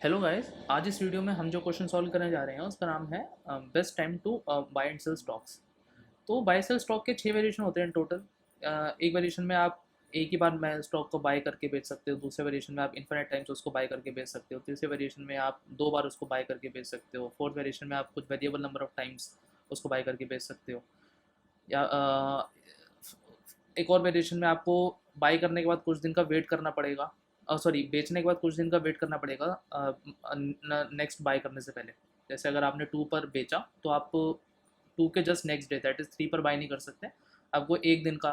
Hello guys, आज इस video में हम जो क्वेश्चन सॉल्व करने जा रहे हैं उसका नाम है best time to buy and sell stocks. तो बाय सेल स्टॉक के 6 वेरिएशन होते हैं टोटल। एक वेरिएशन में आप एक ही बार में स्टॉक को बाय करके बेच सकते हो, दूसरे वेरिएशन में आप इन्फिनिट टाइम्स उसको बाय करके बेच सकते हो, तीसरे वेरिएशन में आप 2 बार उसको बाय करके बेच सकते हो, फोर्थ वेरिएशन में आप कुछ वेरिएबल नंबर ऑफ टाइम्स उसको बाय करके बेच सकते हो। या एक और वेरिएशन में आपको बाई करने के बाद कुछ दिन का वेट करना पड़ेगा, सॉरी बेचने के बाद कुछ दिन का वेट करना पड़ेगा नेक्स्ट बाई करने से पहले। जैसे अगर आपने 2 पर बेचा तो आप 2 के just next day that is 3 पर बाई नहीं कर सकते। आपको एक दिन का,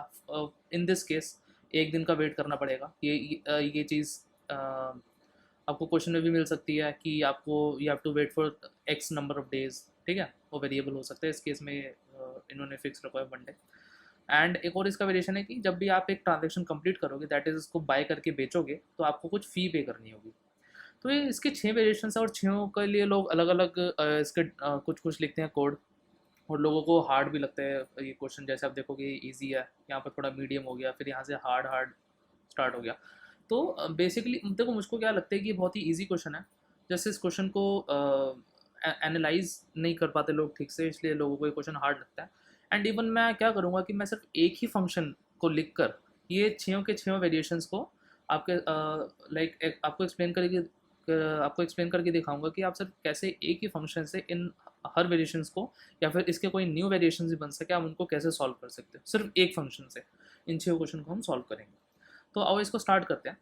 इन दिस केस एक दिन का वेट करना पड़ेगा। ये चीज़ आपको क्वेश्चन में भी मिल सकती है कि आपको you have to wait for X number of days. ठीक है, वो वेरिएबल हो सकता है। इस केस में इन्होंने फिक्स रखा है 1 डे। एंड एक और इसका वेरिएशन है कि जब भी आप एक ट्रांजेक्शन कंप्लीट करोगे दैट इज़ उसको बाय करके बेचोगे तो आपको कुछ फ़ी पे करनी होगी। तो ये इसके 6 वेरिएशन है और 6 के लिए लोग अलग अलग इसके कुछ कुछ लिखते हैं कोड, और लोगों को हार्ड भी लगता है ये क्वेश्चन। जैसे आप देखोगे ईजी है, यहाँ पर थोड़ा मीडियम हो गया, फिर यहाँ से हार्ड हार्ड स्टार्ट हो गया। तो बेसिकली देखो, मुझको क्या लगता है कि ये बहुत ही ईजी क्वेश्चन है। जैसे इस क्वेश्चन को एनालाइज नहीं कर पाते लोग ठीक से, इसलिए लोगों को ये क्वेश्चन हार्ड लगता है। एंड इवन मैं क्या करूँगा कि मैं सिर्फ एक ही फंक्शन को लिख कर ये 6 के 6 वेरिएशंस को आपके लाइक आपको एक्सप्लेन करके दिखाऊंगा कि आप सिर्फ कैसे एक ही फंक्शन से इन हर वेरिएशंस को, या फिर इसके कोई न्यू वेरिएशंस भी बन सके, आप उनको कैसे सॉल्व कर सकते हो सिर्फ एक फंक्शन से। इन 6 क्वेश्चन को हम सॉल्व करेंगे। तो आओ इसको स्टार्ट करते हैं।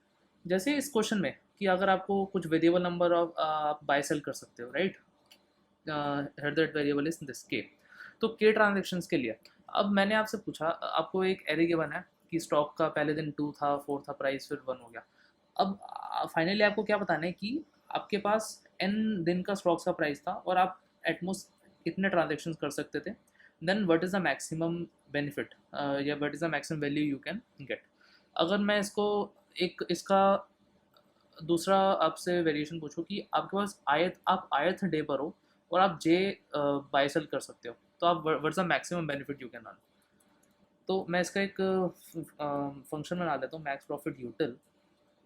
जैसे इस क्वेश्चन में कि अगर आपको कुछ वेरिएबल नंबर ऑफ आप बाय सेल कर सकते हो, right. Here that variable is this K. तो के ट्रांजेक्शन्स के लिए अब मैंने आपसे पूछा, आपको एक एरे गिवन है कि स्टॉक का पहले दिन 2 था, 4 था प्राइस, फिर 1 हो गया। अब फाइनली आपको क्या बताना है कि आपके पास एन दिन का स्टॉक्स का प्राइस था और आप एटमोस्ट कितने ट्रांजेक्शन्स कर सकते थे। Then what is the maximum benefit या what is the maximum value you can get. अगर मैं इसको एक इसका दूसरा आपसे वेरिएशन पूछूं कि आपके पास आप आयथ डे पर हो और आप जे बाय सेल कर सकते हो, तो आप what's the maximum benefit you can earn. तो मैं इसका एक फंक्शन बना लेता हूँ, मैक्स प्रॉफिट यूटिल।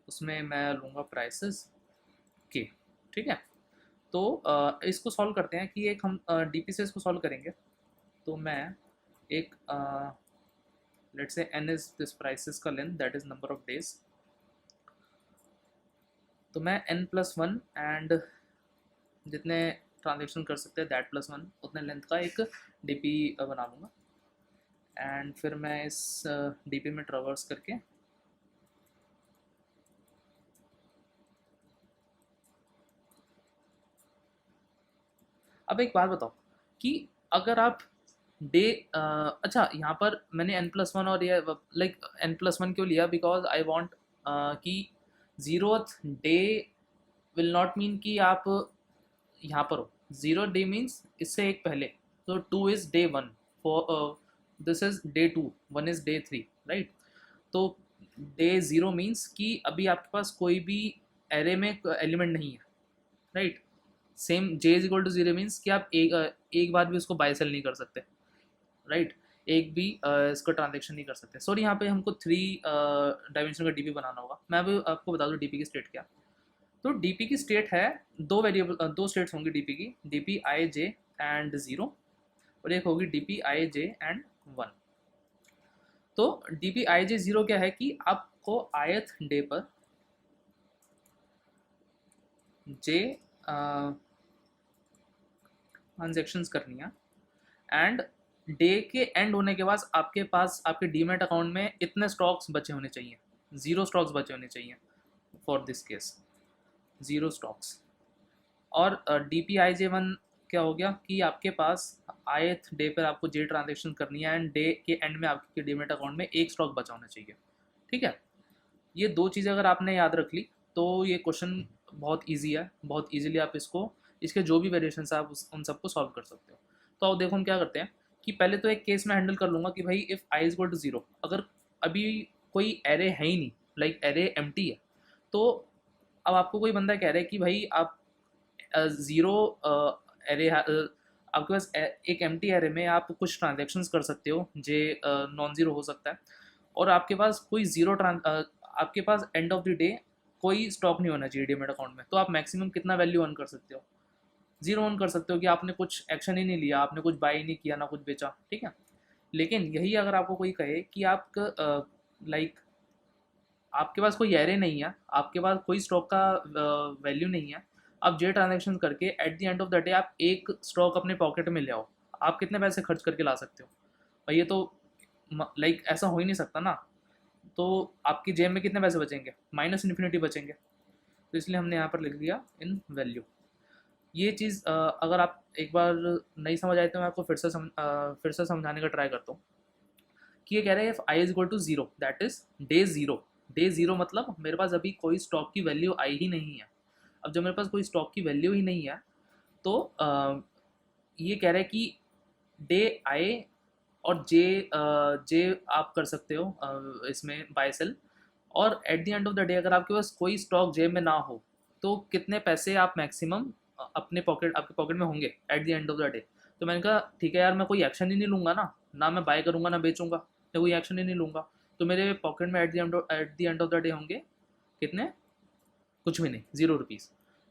उसमें मैं लूँगा प्राइसेस के। ठीक है। तो इसको सॉल्व करते हैं कि एक हम डीपी से इसको सॉल्व करेंगे। तो मैं एक let's say n is this prices का length that is number of days. तो मैं n+1 एंड जितने ट्रांजेक्शन कर सकते हैं दैट +1 उतने लेंथ का एक डीपी बना लूँगा। एंड फिर मैं इस डीपी में ट्रावर्स करके अब एक बात बताओ कि अगर आप डे अच्छा, यहाँ पर मैंने n+1 और ये लाइक n+1 क्यों लिया, बिकॉज आई वॉन्ट कि 0th day will not mean कि आप यहाँ पर हो। 0 डे मीन्स इससे एक पहले। तो 2 is day 1, for this is day 2, 1 is day 3, right. तो डे 0 मीन्स कि अभी आपके पास कोई भी एरे में एलिमेंट नहीं है, right. Same J is equal to 0 means कि आप एक बार भी उसको बाय सेल नहीं कर सकते, राइट। एक भी इसका ट्रांजेक्शन नहीं कर सकते। सॉरी, यहाँ पे हमको 3 डायमेंशन का डीपी बनाना होगा। मैं अभी आपको बता दूँ डीपी की स्टेट क्या। तो डीपी की स्टेट है, दो स्टेट्स होंगी डीपी की, डीपी आई जे एंड 0, और एक होगी डीपी आई जे एंड 1। तो डीपी आई जे 0 क्या है कि आपको आयथ डे पर जे ट्रांजेक्शन्स करनी है, एंड डे के एंड होने के बाद आपके पास आपके डीमेट अकाउंट में इतने स्टॉक्स बचे होने चाहिए, 0 स्टॉक्स बचे होने चाहिए फॉर दिस केस, 0 स्टॉक्स। और डी पी आई जे 1 क्या हो गया कि आपके पास आयथ डे पर आपको जे ट्रांजेक्शन करनी है एंड डे के एंड में आपके डीमेट अकाउंट में एक स्टॉक बचा होना चाहिए। ठीक है। ये दो चीज़ें अगर आपने याद रख ली तो ये क्वेश्चन बहुत ईजी है, बहुत ईजिली आप इसको, इसके जो भी वेरिएशन है आप उन सबको सॉल्व कर सकते हो। तो अब देखो हम क्या करते हैं कि पहले तो एक केस में हैंडल कर लूँगा कि भाई if I is equal to 0, अगर अभी कोई एरे है ही नहीं, लाइक एरे एम्प्टी है, तो अब आपको कोई बंदा कह रहा है कि भाई आप 0 एरे आपके पास एक एम्प्टी एरे में आप कुछ ट्रांजेक्शन्स कर सकते हो, जे नॉन ज़ीरो हो सकता है, और आपके पास कोई आपके पास एंड ऑफ द डे कोई स्टॉक नहीं होना चाहिए डीमेट अकाउंट में, तो आप मैक्सिमम कितना वैल्यू अर्न कर सकते हो? 0 अर्न कर सकते हो, कि आपने कुछ एक्शन ही नहीं लिया, आपने कुछ बाई नहीं किया, ना कुछ बेचा, ठीक है। लेकिन यही अगर आपको कोई कहे कि आप लाइक आपके पास कोई एरे नहीं है, आपके पास कोई स्टॉक का वैल्यू नहीं है, आप जे ट्रांजेक्शन करके eight the end of the day आप एक स्टॉक अपने पॉकेट में ले आओ, आप कितने पैसे खर्च करके ला सकते हो? और ये तो लाइक ऐसा हो ही नहीं सकता ना। तो आपकी जेब में कितने पैसे बचेंगे? माइनस इन्फिनिटी बचेंगे। तो इसलिए हमने यहाँ पर लिख दिया इन वैल्यू। ये चीज़ अगर आप एक बार नहीं समझ आए तो मैं आपको फिर से समझाने का ट्राई करता हूँ कि ये कह रहे हैं if I is equal to zero that is day zero. Day zero मतलब मेरे पास अभी कोई स्टॉक की वैल्यू आई ही नहीं है। अब जब मेरे पास कोई स्टॉक की वैल्यू ही नहीं है तो ये कह रहे हैं कि डे आए और जे आप कर सकते हो इसमें बाय सेल। और eight the end of the day अगर आपके पास कोई स्टॉक जेब में ना हो तो कितने पैसे आप मैक्सिमम अपने आपके पॉकेट में होंगे eight the end of the day. तो मैंने कहा ठीक है यार, मैं कोई एक्शन ही नहीं लूँगा ना मैं बाय करूँगा ना बेचूंगा, मैं कोई एक्शन ही नहीं लूँगा, तो मेरे पॉकेट में eight the end of the day होंगे कितने? कुछ भी नहीं, 0 रुपीज़।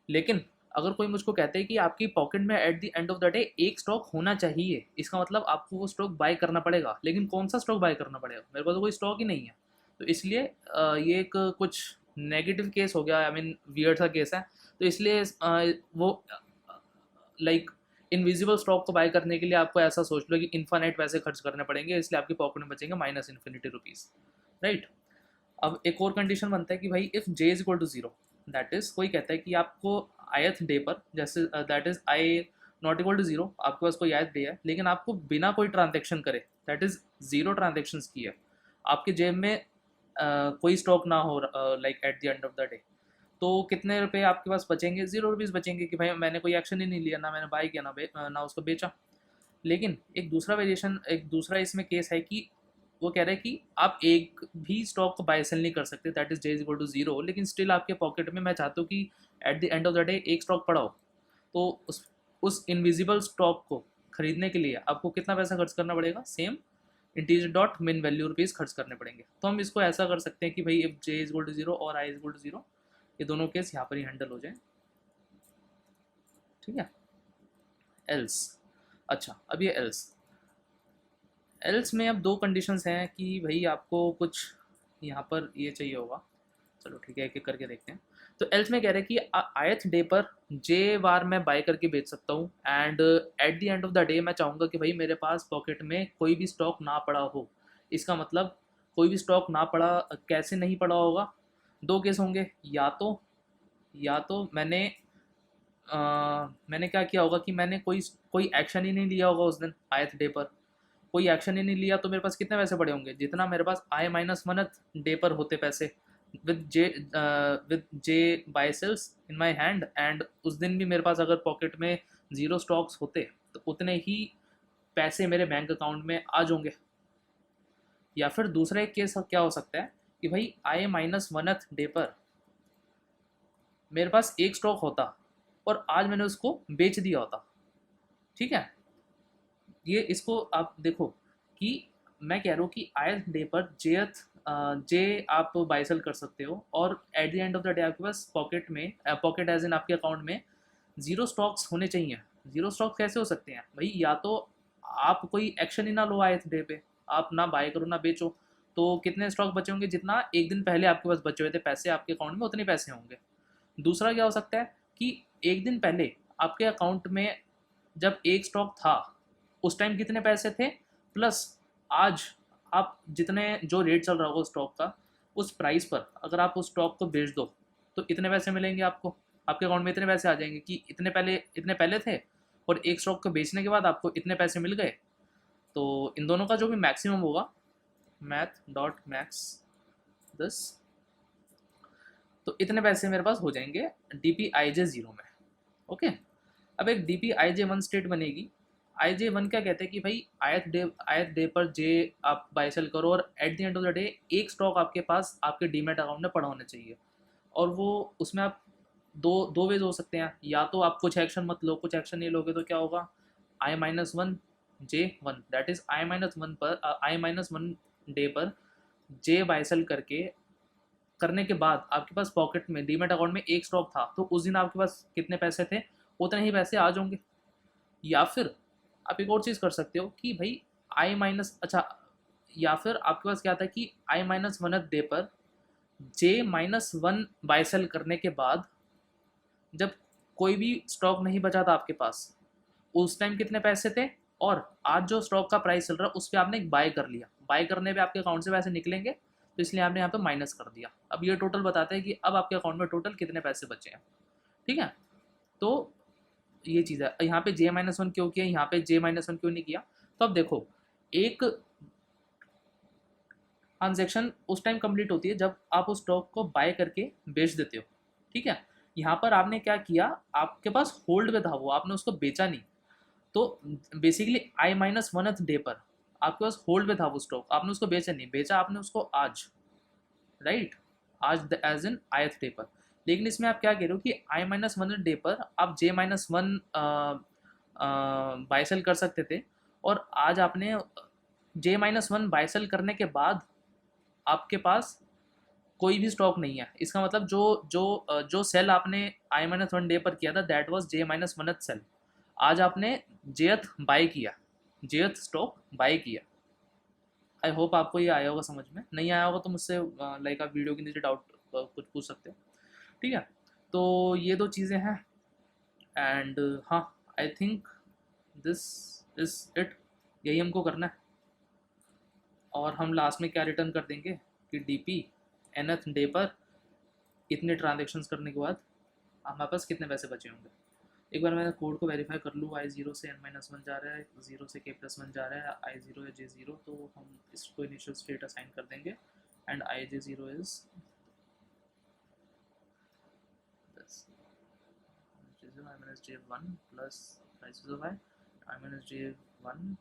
लेकिन अगर कोई मुझको कहते हैं कि आपकी पॉकेट में eight the end of the day एक स्टॉक होना चाहिए, इसका मतलब आपको वो स्टॉक बाय करना पड़ेगा। लेकिन कौन सा स्टॉक बाय करना पड़ेगा? मेरे पास तो कोई स्टॉक ही नहीं है। तो इसलिए ये एक कुछ नेगेटिव केस हो गया, आई मीन वियर्ड सा केस है। तो इसलिए वो लाइक इनविजिबल स्टॉक को बाय करने के लिए आपको ऐसा सोच लो कि इन्फानाइट पैसे खर्च करने पड़ेंगे, इसलिए आपकी पॉकेट में बचेंगे माइनस इन्फिनिटी रुपीज़, राइट। अब एक और कंडीशन बनता है कि भाई if J is equal to zero, that is कोई कहता है कि आपको आयथ डे पर, जैसे that is I not equal to zero, आपके पास कोई आयत डे है लेकिन आपको बिना कोई ट्रांजेक्शन करे, दैट इज जीरो ट्रांजेक्शन की है, आपके जेब में कोई स्टॉक ना हो like eight the end of the day, तो कितने रुपए आपके पास बचेंगे? 0 रुपीज़ बचेंगे कि भाई मैंने कोई एक्शन ही नहीं लिया, ना मैंने बाय किया ना उसको बेचा। लेकिन एक दूसरा इसमें केस है कि वो कह रहे हैं कि आप एक भी स्टॉक को बाय सेल नहीं कर सकते, that is J is equal to zero, लेकिन स्टिल आपके पॉकेट में मैं चाहता हूँ कि at the end of the day एक स्टॉक पड़ा हो। तो उस इनविजिबल स्टॉक को खरीदने के लिए आपको कितना पैसा खर्च करना पड़ेगा? सेम इंटीजर डॉट मिन वैल्यू रुपीज़ खर्च करने पड़ेंगे। तो हम इसको ऐसा कर सकते हैं कि भाई if J is equal to zero और I is equal to zero, ये दोनों केस यहाँ पर ही हैंडल हो जाए, ठीक है। एल्स, अच्छा अब ये एल्स में अब दो कंडीशंस हैं कि भाई आपको कुछ यहाँ पर ये चाहिए होगा। चलो ठीक है, एक एक करके देखते हैं। तो एल्स में कह रहे हैं कि आयथ डे पर जे बार मैं बाय करके बेच सकता हूँ, and eight the end of the day मैं चाहूँगा कि भाई मेरे पास पॉकेट में कोई भी स्टॉक ना पड़ा हो। इसका मतलब कोई भी स्टॉक ना पड़ा, कैसे नहीं पड़ा होगा? दो केस होंगे, या तो मैंने क्या किया होगा कि मैंने कोई कोई एक्शन ही नहीं लिया होगा उस दिन आयथ डे पर। कोई एक्शन ही नहीं लिया तो मेरे पास कितने पैसे पड़े होंगे? जितना मेरे पास आई माइनस मनथ डे पर होते पैसे, with J buy sells in my hand, and उस दिन भी मेरे पास अगर पॉकेट में 0 स्टॉक्स होते तो उतने ही पैसे मेरे बैंक अकाउंट में आ जाएंगे। या फिर दूसरा एक केस क्या हो सकता है कि भाई आई माइनस मनथ डे पर मेरे पास एक स्टॉक होता और आज मैंने उसको बेच दिया होता, ठीक है। ये इसको आप देखो कि मैं कह रहा हूँ कि आयथ डे पर जे आप बाय सेल कर सकते हो, और eight the end of the day आपके पास पॉकेट एज इन आपके अकाउंट में 0 स्टॉक्स होने चाहिए। 0 स्टॉक्स कैसे हो सकते हैं भाई? या तो आप कोई एक्शन ही ना लो आयथ डे पे, आप ना बाय करो ना बेचो, तो कितने स्टॉक बचे होंगे? जितना एक दिन पहले आपके पास बचे हुए थे पैसे आपके अकाउंट में, उतने पैसे होंगे। दूसरा क्या हो सकता है कि एक दिन पहले आपके अकाउंट में जब एक स्टॉक था उस टाइम कितने पैसे थे, प्लस आज आप जितने जो रेट चल रहा होगा उस स्टॉक का, उस प्राइस पर अगर आप उस स्टॉक को बेच दो तो इतने पैसे मिलेंगे आपको, आपके अकाउंट में इतने पैसे आ जाएंगे कि इतने पहले थे और एक स्टॉक को बेचने के बाद आपको इतने पैसे मिल गए। तो इन दोनों का जो भी मैक्सिमम होगा, मैथ डॉट मैक्स 10, तो इतने पैसे मेरे पास हो जाएंगे DPIJ 0 में, ओके। अब एक DPIJ 1 स्टेट बनेगी। IJ 1 क्या कहते हैं कि भाई आयत डे पर जे आप बाय सेल करो और eight the end of the day एक स्टॉक आपके पास आपके डीमेट अकाउंट में पड़ा होना चाहिए। और वो उसमें आप दो वेज हो सकते हैं, या तो आप कुछ एक्शन मत लो, कुछ एक्शन नहीं लोगे तो क्या होगा? I-1 J 1 that is I-1 पर I-1 डे पर जे बाय सेल करके करने के बाद आपके पास पॉकेट में डीमेट अकाउंट में एक स्टॉक था, तो उस दिन आपके पास कितने पैसे थे, उतने ही पैसे आ जाएंगे। या फिर आप एक और चीज़ कर सकते हो कि भाई आई माइनस, अच्छा, या फिर आपके पास क्या था कि आई माइनस वन डे पर जे माइनस वन बाय सेल करने के बाद जब कोई भी स्टॉक नहीं बचा था आपके पास, उस टाइम कितने पैसे थे, और आज जो स्टॉक का प्राइस चल रहा है उस पर आपने एक बाय कर लिया, बाय करने पे आपके अकाउंट से पैसे निकलेंगे, तो इसलिए आपने यहाँ पे माइनस कर दिया। अब ये टोटल बताते हैं कि अब आपके अकाउंट में टोटल कितने पैसे बचे हैं। ठीक है, तो ये चीज़ है। यहाँ पे जे माइनस वन क्यों किया, यहाँ पे जे माइनस वन क्यों नहीं किया, तो अब देखो, एक ट्रांजेक्शन उस टाइम कंप्लीट होती है जब आप उस स्टॉक को बाय करके बेच देते हो। ठीक है, यहाँ पर आपने क्या किया, आपके पास होल्ड में था वो, आपने उसको बेचा नहीं। तो basically I minus one day पर आपके पास होल्ड में था वो स्टॉक, आपने उसको बेचा नहीं, बेचा आपने उसको आज, राइट, आज एज इन आयथ डे पर। लेकिन इसमें आप क्या कह रहे हो कि आई माइनस वन डे पर आप जे माइनस वन बाय सेल कर सकते थे, और आज आपने जे माइनस वन बाय सेल करने के बाद आपके पास कोई भी स्टॉक नहीं है। इसका मतलब जो सेल आपने आई माइनस वन डे पर किया था that was J minus one sell, आज आपने जेथ बाय किया, जेथ स्टॉक बाय किया। आई होप आपको ये आया होगा समझ में, नहीं आया होगा तो मुझसे लाइक आप वीडियो के नीचे डाउट कुछ पूछ सकते हो। ठीक है, तो ये दो चीज़ें हैं, एंड हाँ, I think this is it, यही हमको करना है। और हम लास्ट में क्या रिटर्न कर देंगे कि डीपी nth डे पर इतने ट्रांजेक्शन्स करने के बाद हमारे पास कितने पैसे बचे होंगे। एक बार मैं कोड को वेरीफाई कर लूँ, आई जीरो से n माइनस वन जा रहा है, जीरो से k प्लस वन जा रहा है, आई जीरो है जे जीरो, तो हम इसको इनिशियल स्टेट असाइन कर देंगे, and i j zero is i minus j one plus prices of i minus j one,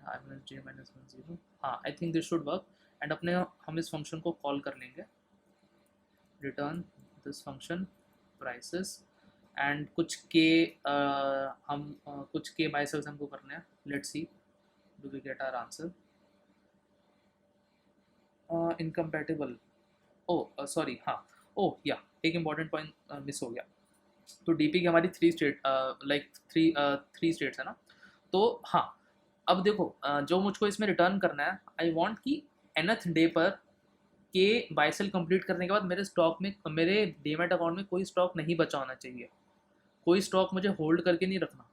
i minus j minus one zero. हाँ, I think this should work, and अपने हम इस function को call कर लेंगे, return this function prices, and कुछ के हम कुछ के बाय सेल्स हमको करने हैं। Let's see do we get our answer. Incompatible, oh sorry, हाँ, ओ या एक इम्पॉर्टेंट पॉइंट मिस हो गया। तो डीपी की हमारी three state, like three states है ना, तो हाँ, अब देखो जो मुझको इसमें रिटर्न करना है, आई वांट कि nth डे पर के बाय सेल कंप्लीट करने के बाद मेरे स्टॉक में, मेरे डीमैट अकाउंट में कोई स्टॉक नहीं बचा होना चाहिए, कोई स्टॉक मुझे होल्ड करके नहीं रखना।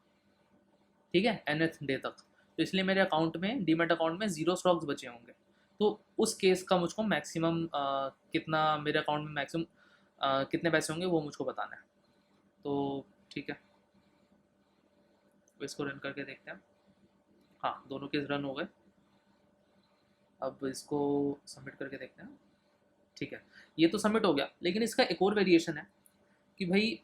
ठीक है, nth डे तक, तो इसलिए मेरे अकाउंट में, डीमैट अकाउंट में 0 स्टॉक्स बचे होंगे। तो उस केस का मुझको मैक्सिमम कितना मेरे अकाउंट में मैक्सिमम कितने पैसे होंगे वो मुझको बताना है। तो ठीक है, तो इसको रन करके देखते हैं। हाँ, दोनों केस रन हो गए, अब इसको सबमिट करके देखते हैं। ठीक है, ये तो सबमिट हो गया, लेकिन इसका एक और वेरिएशन है कि भाई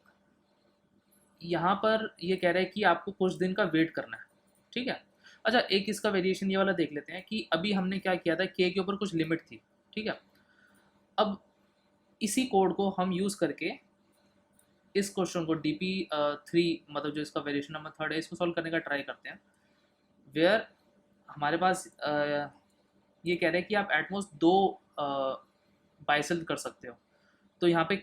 यहाँ पर ये कह रहा है कि आपको कुछ दिन का वेट करना है। ठीक है, अच्छा, एक इसका वेरिएशन ये वाला देख लेते हैं कि अभी हमने क्या किया था, के ऊपर कुछ लिमिट थी। ठीक है, अब इसी कोड को हम यूज़ करके इस क्वेश्चन को डीपी थ्री, मतलब जो इसका वेरिएशन नंबर थर्ड है, इसको सॉल्व करने का ट्राई करते हैं, वेयर हमारे पास ये कह रहे हैं कि आप एटमोस्ट दो बाइसेल कर सकते हो। तो यहाँ पे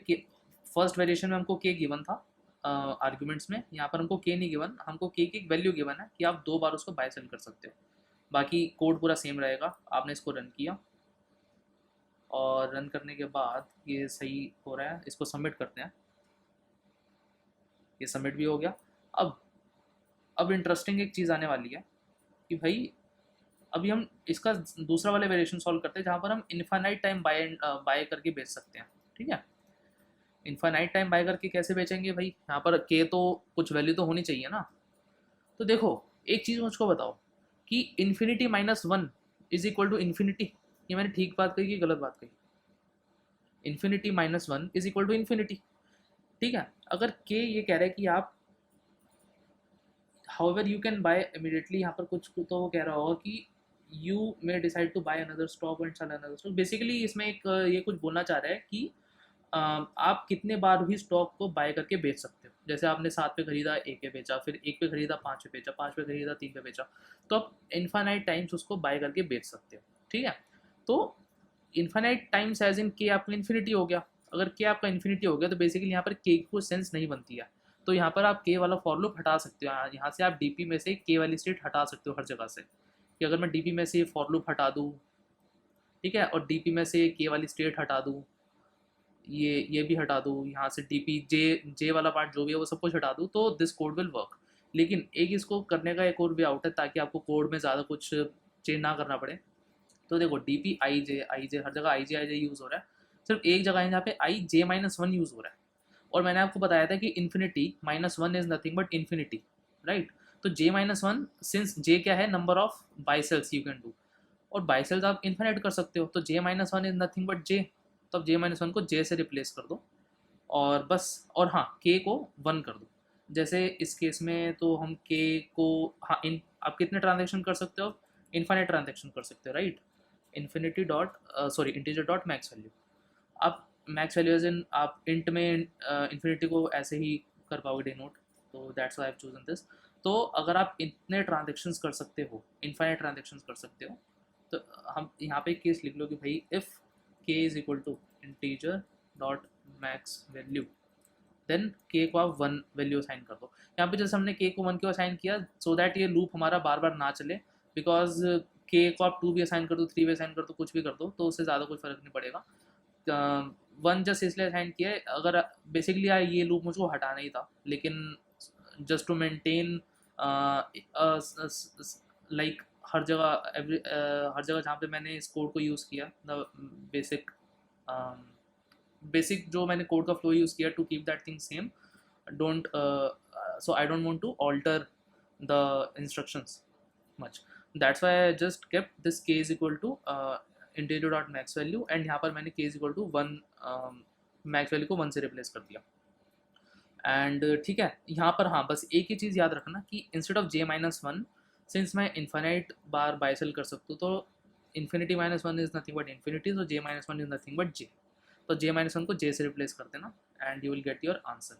फर्स्ट वेरिएशन में हमको के गिवन था आर्ग्यूमेंट्स में, यहाँ पर हमको के नहीं गिवन, हमको के की एक वैल्यू गिवन है कि आप 2 बार उसको बाय सेल कर सकते हो। बाकी कोड पूरा सेम रहेगा। आपने इसको रन किया, और रन करने के बाद ये सही हो रहा है, इसको सबमिट करते हैं। ये सबमिट भी हो गया। अब इंटरेस्टिंग एक चीज़ आने वाली है कि भाई अभी हम इसका दूसरा वाला वेरिएशन सॉल्व करते हैं, जहाँ पर हम इन्फाइनाइट टाइम बाय करके बेच सकते हैं। ठीक है, इन्फाइनाइट टाइम बाय करके कैसे बेचेंगे भाई, यहाँ पर के तो कुछ वैल्यू तो होनी चाहिए ना। तो देखो, एक चीज़ मुझको बताओ कि infinity minus one is equal to infinity, ये मैंने ठीक बात कही कि गलत बात कही? Infinity minus one is equal to infinity. ठीक है, अगर के ये कह रहा है कि आप however you can buy immediately, यहाँ पर कुछ तो वो कह रहा होगा कि you may decide to buy another stock and sell another stock. Basically इसमें एक ये कुछ बोलना चाह रहा है कि आप कितने बार भी स्टॉक को बाय करके बेच सकते हो। जैसे आपने 7 पे खरीदा, 1 पे बेचा, फिर 1 पे खरीदा, 5 पे बेचा, 5 पे खरीदा, 3 पे बेचा, तो आप इन्फाइनाइट टाइम्स उसको बाय करके बेच सकते हो। ठीक है, तो इन्फाइनाइट टाइम्स एज इन के आपका इन्फिनिटी हो गया। अगर के आपका इन्फिनिटी हो गया तो बेसिकली यहाँ पर के को सेंस नहीं बनती है। तो यहाँ पर आप के वाला फॉर लूप हटा सकते हो, यहाँ से आप डीपी में से के वाली स्टेट हटा सकते हो हर जगह से, कि अगर मैं डीपी में से फॉर लूप हटा दूँ, ठीक है, और डीपी में से के वाली स्टेट हटा दूँ, ये भी हटा दूँ, यहाँ से डीपी जे जे वाला पार्ट जो भी है वो सब कुछ हटा दूँ, तो दिस कोड विल वर्क। लेकिन एक इसको करने का एक और वे आउट है, ताकि आपको कोड में ज़्यादा कुछ चेंज ना करना पड़े। तो देखो डी पी आई जे हर जगह आई जे यूज़ हो रहा है, सिर्फ एक जगह है जहाँ पे i j minus one use हो रहा है। और मैंने आपको बताया था कि infinity minus one is nothing but infinity, right. तो j minus one, since j क्या है, number of buy sells you can do, और बाइसेल्स आप इन्फिनिट कर सकते हो, तो j minus one is nothing but j. तो अब जे माइनस वन को जे से रिप्लेस कर दो और बस। और हाँ, के को वन कर दो। जैसे इस केस में तो हम के को, हाँ, इन आप कितने ट्रांजेक्शन कर सकते हो, इन्फाइनाइट ट्रांजेक्शन कर सकते हो, right. Infinity dot sorry integer dot max value. आप मैक्स वैल्यू एज इन आप इंट में इन्फिनिटी को ऐसे ही कर पाओगे डिनोट, तो that's why I have chosen this. तो अगर आप इतने ट्रांजेक्शन्स कर सकते हो, इन्फाइनाइट ट्रांजेक्शन्स कर सकते हो, तो हम यहाँ पे केस लिख लो कि भाई इफ़ के is equal to integer dot max value, then K को आप वन वैल्यू असाइन कर दो। यहाँ पे जैसे हमने के को वन क्यों असाइन किया, सो दैट ये लूप हमारा बार बार ना चले, बिकॉज के को आप टू भी असाइन कर दो, थ्री भी असाइन कर दो, कुछ भी कर दो, तो उससे ज़्यादा कुछ फर्क नहीं पड़ेगा। वन जस्ट इसलिए असाइन किया है, अगर बेसिकली ये लूप मुझको हटाना ही था, लेकिन जस्ट टू मेंटेन लाइक हर जगह हर जगह जहाँ पे मैंने इस कोड को यूज़ किया, द बेसिक बेसिक जो मैंने कोड का फ्लो यूज़ किया to keep that thing same, don't so I don't want to alter the instructions much. That's why I just kept this k is equal to integer dot max value, and यहाँ पर मैंने k is equal to one, max value को one से replace कर दिया। And ठीक है, यहाँ पर हाँ बस एक ही चीज़ याद रखना कि instead of j minus one, since मैं इन्फाइनाइट बार बाइसेल कर सकता हूँ, तो infinity minus one is nothing but infinity, तो j minus one is nothing but j. तो जे माइनस वन को जे से रिप्लेस कर देना and you will get your answer.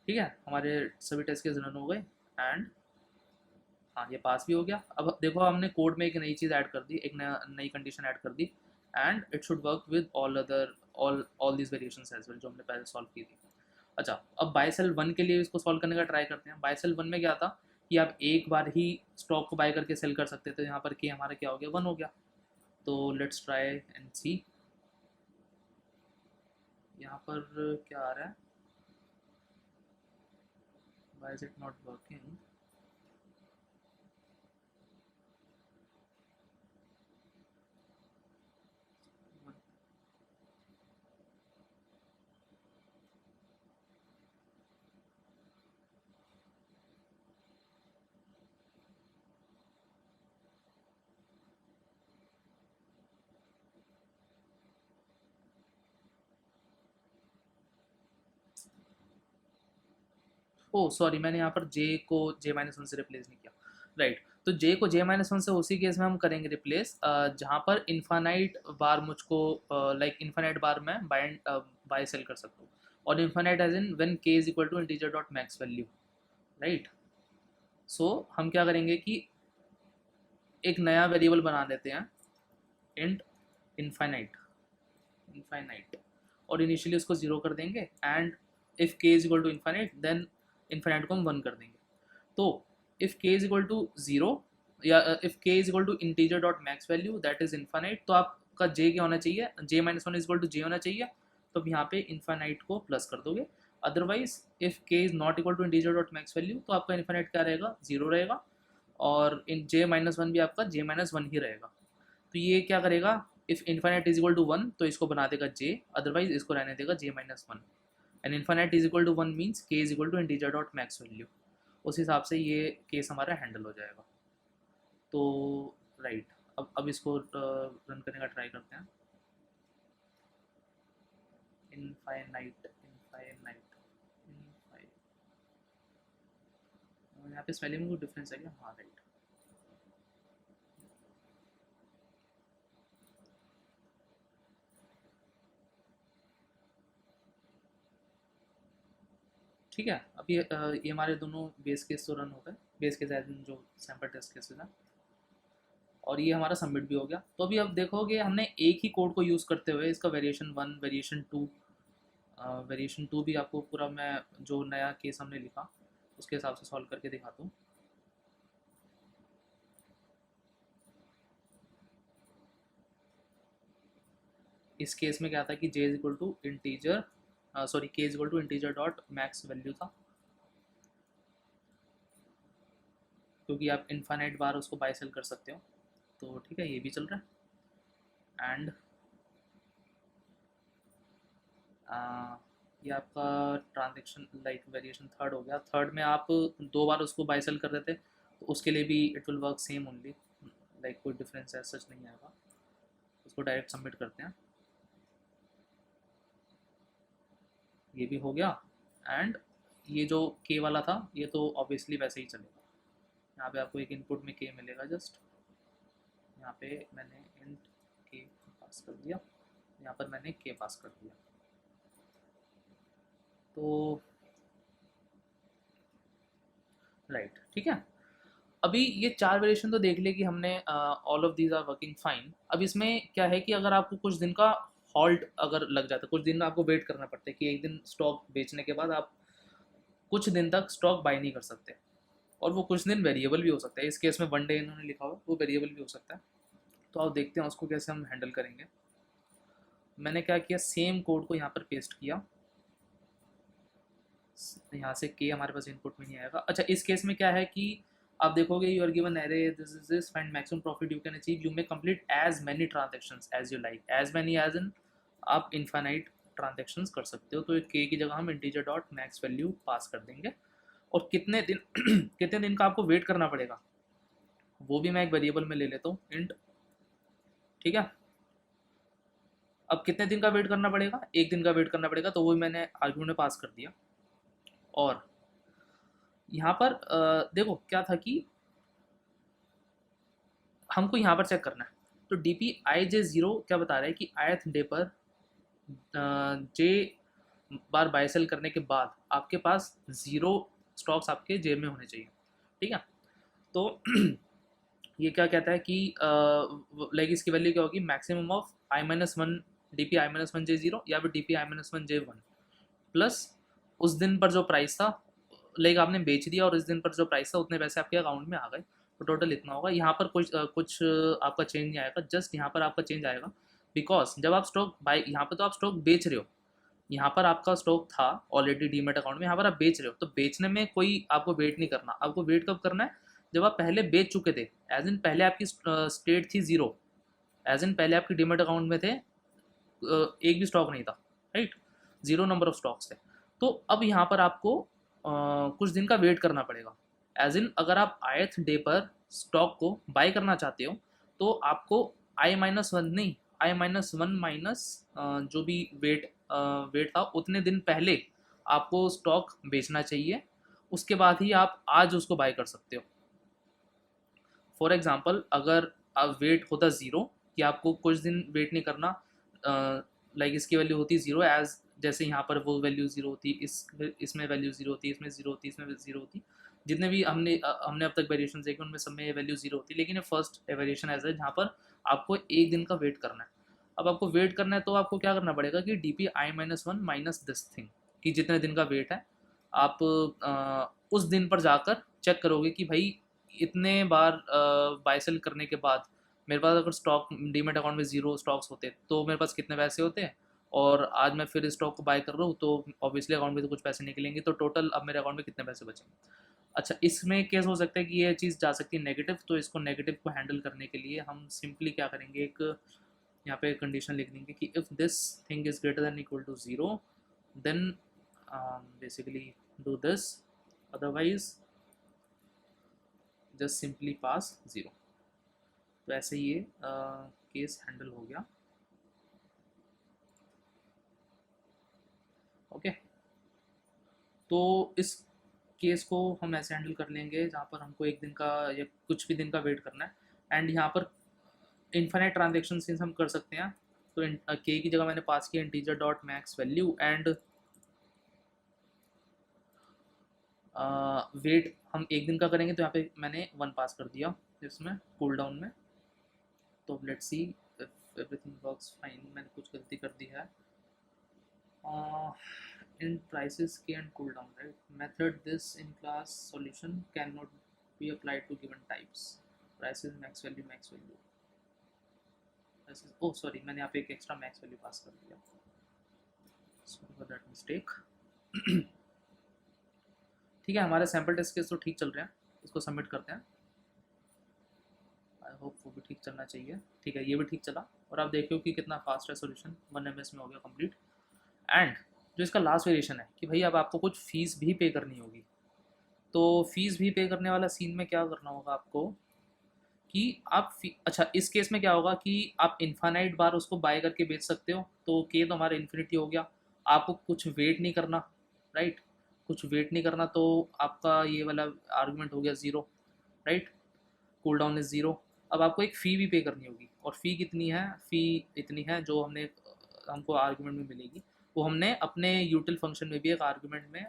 ठीक है, हमारे सभी टेस्ट केस रन हो गए एंड हाँ ये पास भी हो गया। अब देखो हमने कोड में एक नई चीज़ ऐड कर दी, एक नई कंडीशन ऐड कर दी, and it should work with all other all these variations as well जो हमने पहले सॉल्व की थी। अच्छा, अब बाय सेल वन के लिए इसको सॉल्व करने का ट्राई करते हैं। बाय सेल वन में क्या था कि आप एक बार ही स्टॉक को बाय करके सेल कर सकते थे, यहाँ पर के हमारा क्या हो गया, वन हो गया। तो लेट्स ट्राई एंड सी यहाँ पर क्या आ रहा है, why is it not working. Oh sorry, मैंने यहाँ पर जे को जे माइनस वन से रिप्लेस नहीं किया, राइट। तो जे को जे माइनस वन से उसी केस में हम करेंगे रिप्लेस जहाँ पर इन्फानाइट बार मुझको लाइक इन्फानाइट बार मैं बाइंड बाय सेल कर सकता हूँ, और infinite as in when k is equal to integer dot max value, right. So हम क्या करेंगे कि एक नया वेरिएबल बना देते हैं, इंट इनफाइनाइट, इनफाइनाइट, और इनिशियली उसको जीरो कर देंगे, एंड इफ़ के is equal to infinite then infinite को हम वन कर देंगे। तो इफ़ के इज इक्वल टू जीरो या इफ़ के is equal to integer dot max value that is infinite, तो आपका जे क्या होना चाहिए, j minus one is equal to j होना चाहिए। तो अब यहाँ पे इनफाइनाइट को प्लस कर दोगे। Otherwise if K is not equal to integer dot max value, तो आपका इनफाइनाइट क्या रहेगा, जीरो रहेगा, और इन जे माइनस वन भी आपका जे माइनस वन ही रहेगा। तो ये क्या करेगा, if infinite is equal to one तो इसको बना देगा जे, अदरवाइज इसको रहने देगा j minus one. And infinite is equal to one means k is equal to integer dot max value. उस हिसाब से ये केस हमारा हैंडल हो जाएगा। तो राइट, अब इसको रन करने का ट्राई करते हैं। इनफाइनाइट इनफाइनाइट इनफाइनाइट, यहाँ पे स्पेलिंग में कोई डिफरेंस है क्या, हाँ राइट। ठीक है, अब ये हमारे दोनों बेस केस तो रन हो गए, बेस केस एज इन जो सैम्पल टेस्ट केसेस हैं। और ये हमारा सबमिट भी हो गया। तो अभी अब देखोगे हमने एक ही कोड को यूज़ करते हुए इसका वेरिएशन 1, वेरिएशन 2, वेरिएशन 2 भी आपको पूरा मैं जो नया केस हमने लिखा उसके हिसाब से सॉल्व करके दिखाता हूँ। इस केस में क्या था कि j is equal to integer, sorry k is equal to integer dot max value था, क्योंकि आप इनफाइनाइट बार उसको बाय सेल कर सकते हो। तो ठीक है, ये भी चल रहा है। एंड ये आपका ट्रांजेक्शन लाइक वेरिएशन थर्ड हो गया। थर्ड में आप 2 बार उसको बाय सेल कर रहे थे, तो उसके लिए भी it will work same only, like कोई डिफरेंस है सच नहीं आएगा। उसको डायरेक्ट सबमिट करते हैं, ये भी हो गया। एंड ये जो के वाला था ये तो ऑब्वियसली वैसे ही चलेगा। यहाँ पे आपको एक इनपुट में के मिलेगा जस्ट, यहाँ पे मैंने इंट के पास कर दिया, यहाँ पर मैंने के पास कर दिया। तो राइट, ठीक है। अभी ये 4 वेरिएशन तो देख लिया कि हमने all of these are working fine. अब इसमें क्या है कि अगर आपको कुछ दिन का हॉल्ट अगर लग जाता है, कुछ दिन आपको वेट करना पड़ता है कि एक दिन स्टॉक बेचने के बाद आप कुछ दिन तक स्टॉक बाय नहीं कर सकते, और वो कुछ दिन वेरिएबल भी हो सकता है। इस केस में 1 डे इन्होंने लिखा हुआ, वो वेरिएबल भी हो सकता है। तो आप देखते हैं उसको कैसे हम हैंडल करेंगे। मैंने क्या किया, सेम कोड को यहाँ पर पेस्ट किया, यहाँ से के हमारे पास इनपुट में नहीं आएगा। अच्छा, इस केस में क्या है कि आप देखोगे you are given array, this is this, find maximum profit you can achieve, you may complete as many transactions as you like, as many as in आप इनफाइनाइट ट्रांजेक्शंस कर सकते हो। तो के की जगह हम integer dot max value pass कर देंगे। और कितने दिन कितने दिन का आपको वेट करना पड़ेगा वो भी मैं एक वेरिएबल में ले लेता हूँ, इंट, ठीक है। अब कितने दिन का वेट करना पड़ेगा, एक दिन का वेट करना पड़ेगा, तो वो भी मैंने आर्ग्यूमेंट में पास कर दिया। और यहाँ पर देखो क्या था कि हमको यहाँ पर चेक करना है। तो D P I J zero क्या बता रहा है कि ith डे पर जे बार बाय सेल करने के बाद आपके पास 0 स्टॉक्स आपके जेब में होने चाहिए, ठीक है। तो ये क्या कहता है कि लाइक इसकी वैल्यू क्या होगी, maximum of i-1 D P i-1 J zero या फिर डी पी i-1 जे वन प्लस उस दिन पर जो प्राइस था, लाइक आपने बेच दिया और इस दिन पर जो प्राइस था उतने पैसे आपके अकाउंट में आ गए, तो टोटल इतना होगा। यहाँ पर कुछ आपका चेंज नहीं आएगा, जस्ट यहाँ पर आपका चेंज आएगा बिकॉज जब आप स्टॉक बाय, यहाँ पर तो आप स्टॉक बेच रहे हो, यहाँ पर आपका स्टॉक था ऑलरेडी डीमेट अकाउंट में, यहाँ पर आप बेच रहे हो। तो बेचने में कोई आपको वेट नहीं करना, आपको वेट कब करना है, जब आप पहले बेच चुके थे, एज इन पहले आपकी स्टेट थी 0, एज इन पहले आपके डीमेट अकाउंट में थे एक भी स्टॉक नहीं था, राइट, 0 नंबर ऑफ स्टॉक्स थे। तो अब यहाँ पर आपको कुछ दिन का वेट करना पड़ेगा, एज इन अगर आप ith डे पर स्टॉक को बाय करना चाहते हो तो आपको i-1 नहीं, i-1 माइनस जो भी वेट था उतने दिन पहले आपको स्टॉक बेचना चाहिए, उसके बाद ही आप आज उसको बाय कर सकते हो। फॉर एग्जांपल अगर आप वेट होता 0 कि आपको कुछ दिन वेट नहीं करना, लाइक इसकी वैल्यू होती 0 एज जैसे यहाँ पर वो वैल्यू 0 होती, इसमें वैल्यू 0 होती, इसमें 0 होती, इसमें 0 होती, जितने भी हमने अब तक वेरिएशन देखे उनमें सब में वैल्यू 0 होती, लेकिन ये फर्स्ट वेरिएशन ऐसा है जहाँ पर आपको एक दिन का वेट करना है। अब आपको वेट करना है तो आपको क्या करना पड़ेगा कि D P i-1 minus this thing, कि जितने दिन का वेट है आप उस दिन पर जाकर चेक करोगे कि भाई इतने बार बाय सेल करने के बाद मेरे पास अगर स्टॉक डीमेट अकाउंट में 0 स्टॉक्स होते तो मेरे पास कितने पैसे होते हैं, और आज मैं फिर स्टॉक को बाय कर रहा हूँ तो ऑब्वियसली अकाउंट में तो कुछ पैसे निकलेंगे, तो टोटल अब मेरे अकाउंट में कितने पैसे बचेंगे। अच्छा, इसमें केस हो सकता है कि ये चीज़ जा सकती है नेगेटिव, तो इसको नेगेटिव को हैंडल करने के लिए हम सिंपली क्या करेंगे, एक यहाँ पे कंडीशन लिख देंगे कि if this thing is greater than equal to 0 then basically do this, otherwise just simply pass 0। तो ऐसे ये केस हैंडल हो गया, ओके। तो इस केस को हम ऐसे हैंडल कर लेंगे जहाँ पर हमको एक दिन का या कुछ भी दिन का वेट करना है, एंड यहाँ पर इन्फाइनाइट ट्रांजेक्शन सिंस हम कर सकते हैं, तो के की जगह मैंने पास किया integer dot max value, and wait हम एक दिन का करेंगे तो यहाँ पे मैंने 1 पास कर दिया इसमें कूल डाउन में, तो अब let's see if everything works fine. मैंने कुछ गलती कर दी है। इन प्राइसेस के and cool down, right? Method this in class solution can not be applied to given types. Prices max value oh sorry, मैंने यहाँ पे एक एक्स्ट्रा मैक्स वैल्यू पास कर दिया, सॉरी फॉर दैट मिस्टेक। ठीक है, हमारे सैम्पल टेस्ट केस तो ठीक चल रहे हैं, इसको सबमिट करते हैं। आई होप वो भी ठीक चलना चाहिए। ठीक है, ये भी ठीक चला, और आप देखियो कि कितना फास्ट है सोल्यूशन, 1 ms में हो गया कंप्लीट। एंड जो इसका लास्ट वेरिएशन है कि भाई अब आपको कुछ फीस भी पे करनी होगी। तो फीस भी पे करने वाला सीन में क्या करना होगा आपको कि आप अच्छा, इस केस में क्या होगा कि आप इन्फानाइट बार उसको बाय करके बेच सकते हो, तो के तो हमारा इन्फिनिटी हो गया। आपको कुछ वेट नहीं करना, राइट? कुछ वेट नहीं करना, तो आपका ये वाला आर्गुमेंट हो गया zero, right? Cool down is zero. अब आपको एक फ़ी भी पे करनी होगी, और फ़ी कितनी है? फ़ी इतनी है जो हमको आर्गुमेंट में मिलेगी, वो हमने अपने यूटिल फंक्शन में भी एक आर्गुमेंट में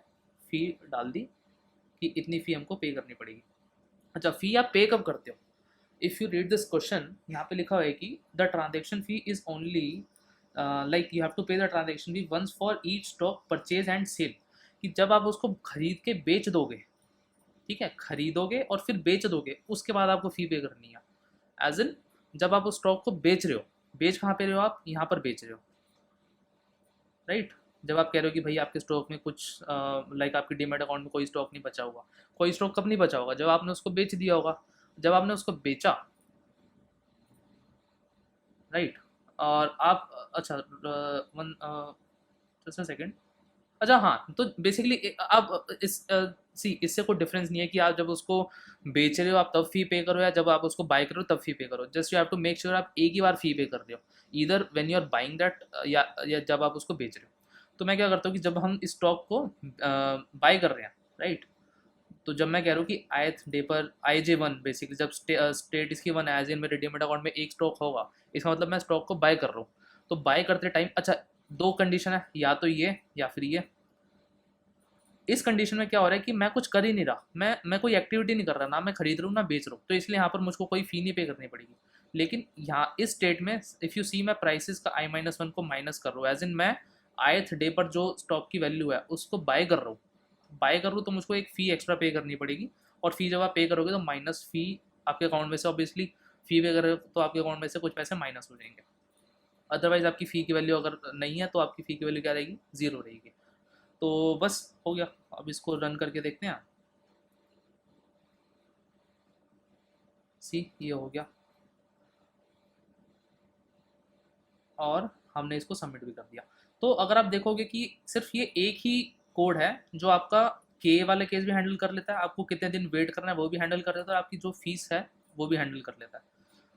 फ़ी डाल दी कि इतनी फ़ी हमको पे करनी पड़ेगी। अच्छा, फ़ी आप पे कब करते हो? If you read this question, यहाँ पे लिखा हुआ है कि the transaction fee is only like you have to pay the transaction fee once for each stock purchase and sale. कि जब आप उसको खरीद के बेच दोगे, ठीक है, खरीदोगे और फिर बेच दोगे, उसके बाद आपको फ़ी पे करनी है। एज इन जब आप उस स्टॉक को बेच रहे हो, बेच कहाँ पे रहे हो? आप यहाँ पर बेच रहे हो, राइट? जब आप कह रहे हो कि भाई आपके स्टॉक में कुछ लाइक आपके डीमैट अकाउंट में कोई स्टॉक नहीं बचा हुआ, कोई स्टॉक कब नहीं बचा होगा? जब आपने उसको बेच दिया होगा। जब आपने उसको बेचा, राइट? और आप अच्छा वन जस्ट अ सेकेंड। अच्छा हाँ, तो बेसिकली आप इससे कोई डिफरेंस नहीं है कि आप जब उसको बेच रहे हो आप तब फी पे करो, या जब आप उसको बाय कर रहे हो तब फी पे करो। Just you have to make sure आप एक ही बार फी पे कर रहे हो, either when you are buying that, या जब आप उसको बेच रहे हो। तो मैं क्या करता हूँ कि जब हम इस स्टॉक को बाय कर रहे हैं, राइट? तो जब मैं कह रहा हूँ कि आयथ डे पर IJ1, बेसिकली जब स्टेट इसकी 1 एज इन मेरे डीमेट अकाउंट में एक स्टॉक होगा, इसका मतलब मैं स्टॉक को बाय कर रहा हूँ। तो बाय करते टाइम, अच्छा, दो कंडीशन है, या तो ये या फिर ये। इस कंडीशन में क्या हो रहा है कि मैं कुछ कर ही नहीं रहा, मैं कोई एक्टिविटी नहीं कर रहा, ना मैं खरीद रहा हूँ ना बेच रहा हूँ, तो इसलिए यहाँ पर मुझको कोई फ़ी नहीं पे करनी पड़ेगी। लेकिन यहाँ इस स्टेट में इफ़ यू सी, मैं प्राइसेस का I-1 को माइनस कर रहा हूँ, एज इन मैं आयथ डे पर जो स्टॉक की वैल्यू है उसको बाय कर रहा हूँ। बाय कर रहा हूँ तो मुझको एक फ़ी एक्स्ट्रा पे करनी पड़ेगी, और फ़ी जब आप पे करोगे तो माइनस फ़ी आपके अकाउंट में से, ऑब्वियसली फ़ी पे करोगे तो आपके अकाउंट में से कुछ पैसे माइनस हो जाएंगे। अदरवाइज आपकी फ़ी की वैल्यू अगर नहीं है तो आपकी फ़ी की वैल्यू क्या रहेगी? ज़ीरो रहेगी। तो बस हो गया। अब इसको रन करके देखते हैं। सी, ये हो गया, और हमने इसको सबमिट भी कर दिया। तो अगर आप देखोगे कि सिर्फ ये एक ही कोड है जो आपका के वाले केस भी हैंडल कर लेता है, आपको कितने दिन वेट करना है वो भी हैंडल कर लेता है, और आपकी जो फीस है वो भी हैंडल कर लेता है।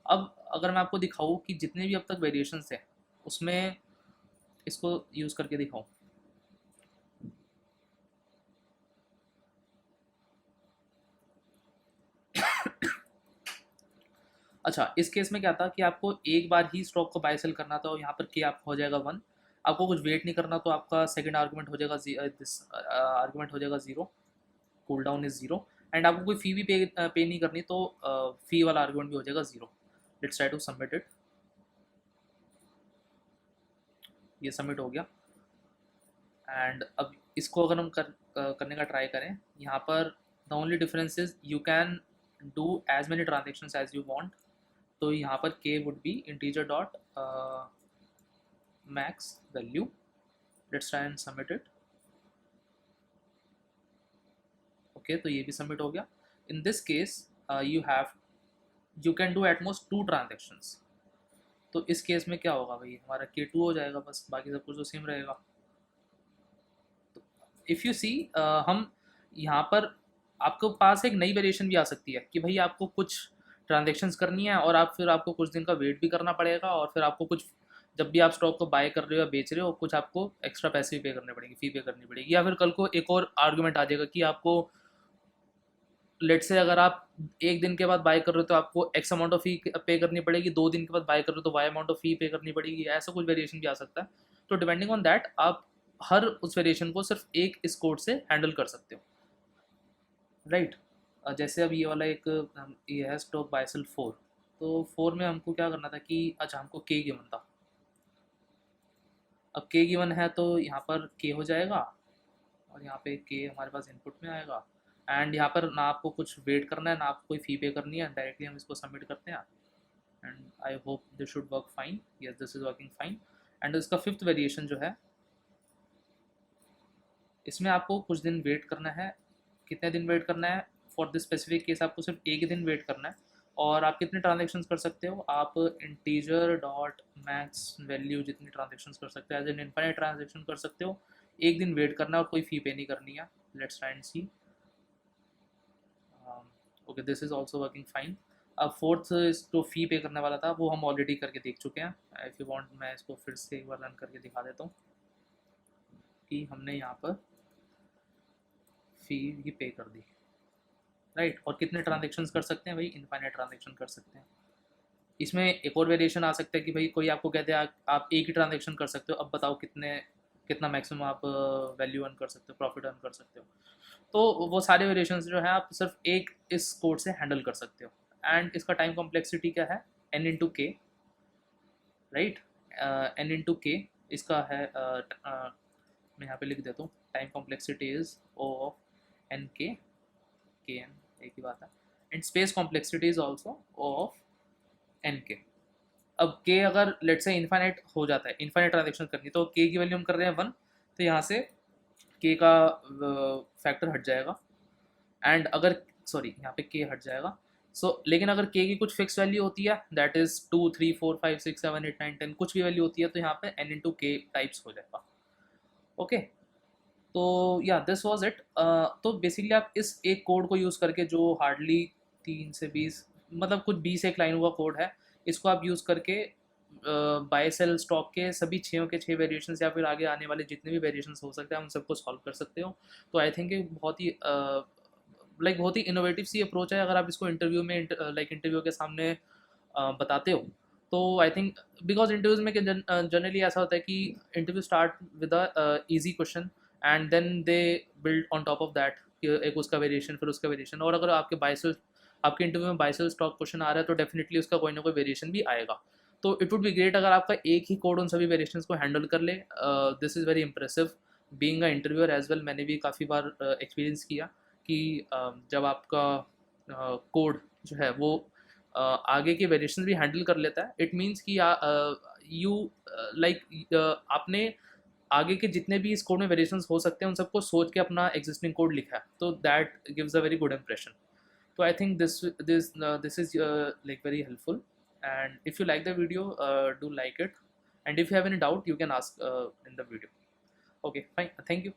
अब अगर मैं आपको दिखाऊँ कि जितने भी अब तक वेरिएशंस हैं उसमें इसको यूज़ करके दिखाऊँ। अच्छा, इस केस में क्या था कि आपको एक बार ही स्टॉक को बाय सेल करना था, और यहाँ पर के आपका हो जाएगा 1। आपको कुछ वेट नहीं करना, तो आपका सेकंड आर्गुमेंट हो जाएगा दिस आर्गुमेंट हो जाएगा 0, कूल डाउन इज 0। एंड आपको कोई फ़ी भी पे नहीं करनी, तो फ़ी वाला आर्गुमेंट भी हो जाएगा 0। Let's try to submit it. ये सबमिट हो गया। एंड अब इसको अगर हम करने का ट्राई करें, यहाँ पर the only difference is you can do as many transactions as you want. तो यहाँ पर K would be integer dot max value. Let's try and submit it. Okay, तो ये भी सबमिट हो गया। In this case you can do at most 2 transactions. तो इस केस में क्या होगा भाई, हमारा K2 हो जाएगा, बस बाकी सब कुछ तो सेम रहेगा। तो इफ़ यू सी, हम यहाँ पर आपके पास एक नई वेरिएशन भी आ सकती है कि भाई आपको कुछ ट्रांजेक्शन्स करनी है, और फिर आपको कुछ दिन का वेट भी करना पड़ेगा, और फिर आपको कुछ, जब भी आप स्टॉक को बाय कर रहे हो या बेच रहे हो, कुछ आपको एक्स्ट्रा पैसे भी पे करने पड़ेंगे, फ़ी पे करनी पड़ेगी। या फिर कल को एक और आर्गूमेंट आ जाएगा कि आपको, लेट से अगर आप एक दिन के बाद बाय कर रहे हो तो आपको एक्स अमाउंट ऑफ फी पे करनी पड़ेगी, 2 दिन के बाद बाय कर रहे हो तो वाई अमाउंट ऑफ फी पे करनी पड़ेगी, ऐसा कुछ वेरिएशन भी आ सकता है। तो डिपेंडिंग ऑन दैट आप हर उस वेरिएशन को सिर्फ एक इस कोड से हैंडल कर सकते हो, राइट? जैसे अब ये वाला एक ये है स्टॉक बाय सेल 4, तो 4 में हमको क्या करना था कि अच्छा हमको के गिवन था। अब के गिवन है तो यहाँ पर के हो जाएगा और यहाँ पे के हमारे पास इनपुट में आएगा। एंड यहाँ पर ना आपको कुछ वेट करना है ना आपको कोई फ़ी पे करनी है, डायरेक्टली हम इसको सबमिट करते हैं। And I hope this should work fine. Yes, this is working fine. And इसका फिफ्थ वेरिएशन जो है, इसमें आपको कुछ दिन वेट करना है। कितने दिन वेट करना है? फॉर दिस स्पेसिफिक केस आपको सिर्फ एक ही दिन वेट करना है। और आप कितने ट्रांजेक्शन्स कर सकते हो? आप इंटीजर डॉट मैक्स वैल्यू जितनी ट्रांजेक्शन्स कर सकते हो, एज एन इनफाइनाइट ट्रांजेक्शन कर सकते हो। एक दिन वेट करना है और कोई फ़ी पे नहीं करनी है। Let's try and see. Okay, this is also working fine. अब फोर्थ जो फ़ी पे करने वाला था वो हम ऑलरेडी करके देख चुके हैं। इफ़ यू वांट मैं इसको फिर से एक बार रन करके दिखा देता हूँ कि हमने यहाँ पर फ़ी ही पे कर दी, राइट। और कितने ट्रांजेक्शन्स कर सकते हैं भाई? इनफाइनाइट ट्रांजेक्शन कर सकते हैं। इसमें एक और वेरिएशन आ सकता है कि भाई कोई आपको कहते हैं आप एक ही ट्रांजेक्शन कर सकते हो, अब बताओ कितना मैक्सिमम आप वैल्यू अर्न कर सकते हो, प्रॉफिट अर्न कर सकते हो। तो वो सारे वेरिएशंस जो है आप सिर्फ एक इस कोड से हैंडल कर सकते हो। एंड इसका टाइम कॉम्प्लेक्सिटी क्या है? N into K, right. N into K इसका है मैं यहाँ पे लिख देता हूँ। Time complexity is O of N K N एक ही बात है। And space complexity is also O of N K. अब के अगर लेट से इन्फाइनाइट हो जाता है, इन्फाइनाइट ट्रांजेक्शन करनी, तो के की वैल्यू हम कर रहे हैं 1, तो यहाँ से के का फैक्टर हट जाएगा। एंड अगर सॉरी यहाँ पे के हट जाएगा। लेकिन अगर के की कुछ फिक्स वैल्यू होती है, दैट इज 2 3 4 5 6 7 8 9 10 कुछ भी वैल्यू होती है, तो यहाँ पे एन इंटू के टाइप्स हो जाएगा। ओके, तो या दिस वाज इट। तो बेसिकली आप इस एक कोड को यूज़ करके, जो हार्डली 3 से 20 मतलब कुछ 20 एक लाइन हुआ कोड है, इसको आप यूज़ करके बाय सेल स्टॉक के सभी 6 के 6 वेरिएशंस या फिर आगे आने वाले जितने भी वेरिएशंस हो सकते हैं उन सबको सॉल्व कर सकते हो। तो आई थिंक ये बहुत ही इनोवेटिव सी अप्रोच है। अगर आप इसको इंटरव्यू में इंटरव्यू के सामने बताते हो, तो आई थिंक बिकॉज इंटरव्यूज में जनरली ऐसा होता है कि interview start with a easy question and then they build on top of that एक उसका वेरिएशन फिर उसका वेरिएशन। और अगर आपके इंटरव्यू में बाइसेल स्टॉक क्वेश्चन आ रहा है तो डेफिनेटली उसका कोई ना कोई वेरिएशन भी आएगा। तो इट वुड बी ग्रेट अगर आपका एक ही कोड उन सभी वेरिएशंस को हैंडल कर ले। This is very impressive being a interviewer as well. मैंने भी काफ़ी बार एक्सपीरियंस किया कि जब आपका कोड जो है वो आगे के वेरिएशन भी हैंडल कर लेता है, इट मीन्स कि यू आपने आगे के जितने भी इस कोड में वेरिएशंस हो सकते हैं उन सबको सोच के अपना एग्जिस्टिंग कोड लिखा है, तो that gives a very good impression. So I think this is like very helpful. And if you like the video, do like it. And if you have any doubt, you can ask in the video. Okay, fine. Thank you.